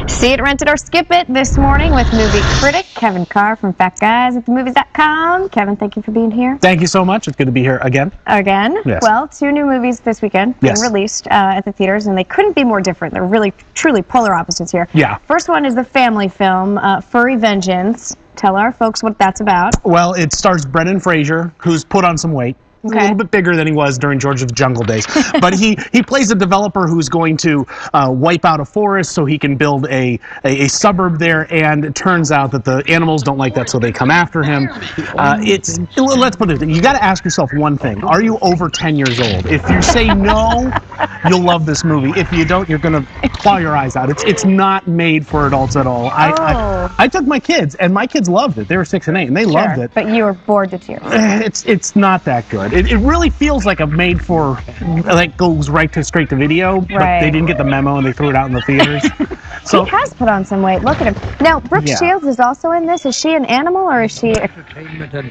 See it, rent it, or skip it this morning with movie critic Kevin Carr from FatGuysAtTheMovies.com. Kevin, thank you for being here. Thank you so much. It's good to be here again. Again? Yes. Well, 2 new movies this weekend being released at the theaters, and they couldn't be more different. They're really, truly polar opposites here. Yeah. First one is the family film, Furry Vengeance. Tell our folks what that's about. Well, it stars Brendan Fraser, who's put on some weight. He's a little bit bigger than he was during George of the Jungle days. But he plays a developer who's going to wipe out a forest so he can build a suburb there, and it turns out that the animals don't like that, so they come after him. Let's put it, you got to ask yourself one thing. Are you over 10 years old? If you say no, you'll love this movie. If you don't, you're going to claw your eyes out. It's not made for adults at all. I took my kids, and my kids loved it. They were 6 and 8, and they loved it. But you were bored to tears. It's not that good. It really feels like a made for, like, goes straight to video, but they didn't get the memo and they threw it out in the theaters. So he has put on some weight. Look at him. Now, Brooke Shields is also in this. Is she an animal or is she?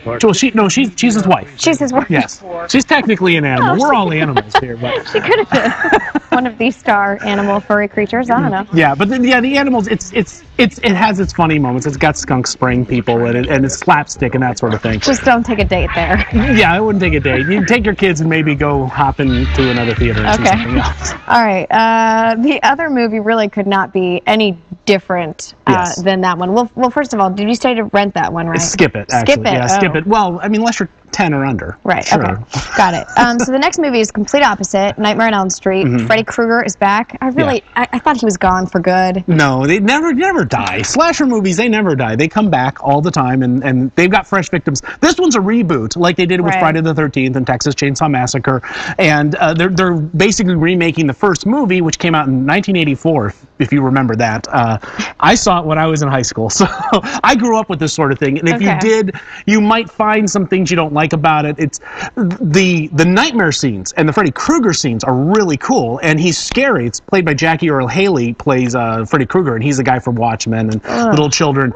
Well, she's his wife. She's his wife. Yes, she's technically an animal. We're all animals here, but she could have been one of these star animal furry creatures. I don't know. Yeah, but the animals. It has its funny moments. It's got skunk spraying people and it's slapstick and that sort of thing. Just don't take a date there. Yeah, I wouldn't take a date. You take your kids and maybe go hop into another theater and see something else. All right. The other movie really could not be any different than that one. Well, first of all, did you say to rent that one, right? Skip it, actually. Skip it. Yeah, skip it. Well, I mean, unless you're 10 or under. Right, sure. Okay. Got it. So the next movie is complete opposite, Nightmare on Elm Street. Freddy Krueger is back. I thought he was gone for good. No, they never die. Slasher movies, they never die. They come back all the time, and they've got fresh victims. This one's a reboot, like they did with Friday the 13th and Texas Chainsaw Massacre, and they're basically remaking the first movie, which came out in 1984, if you remember that. I saw it when I was in high school, so I grew up with this sort of thing, and if you did, you might find some things you don't like about it. It's the nightmare scenes and the Freddy Krueger scenes are really cool, and he's scary. It's played by Jackie Earle Haley, plays Freddy Krueger, and he's the guy from Watchmen and Little Children.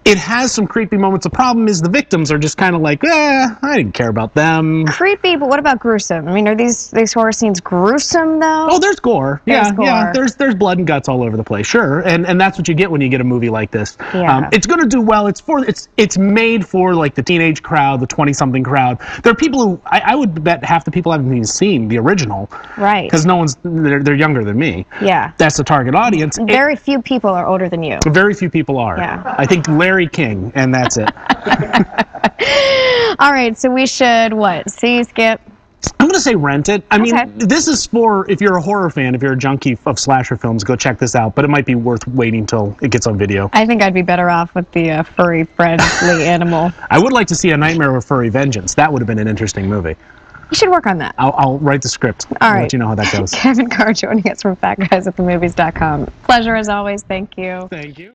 It has some creepy moments. The problem is the victims are just kind of like, I didn't care about them. Creepy, but what about gruesome? I mean, are these horror scenes gruesome, though? Oh, there's gore. Yeah. There's blood and guts all over the place, sure. And that's what you get when you get a movie like this. Yeah. It's going to do well. It's made for, like, the teenage crowd, the 20-something crowd. There are people who, I would bet half the people haven't even seen the original. Right. Because they're younger than me. Yeah. That's the target audience. Very few people are older than you. Very few people are. Yeah. I think Larry King, and that's it. All right, so we should, see, skip? I'm going to say rent it. I mean, this is for, if you're a horror fan, if you're a junkie of slasher films, go check this out, but it might be worth waiting till it gets on video. I think I'd be better off with the furry friendly animal. I would like to see A Nightmare with Furry Vengeance. That would have been an interesting movie. You should work on that. I'll write the script. All right. Let you know how that goes. Kevin Carr joining us from FatGuysAtTheMovies.com. Pleasure as always. Thank you. Thank you.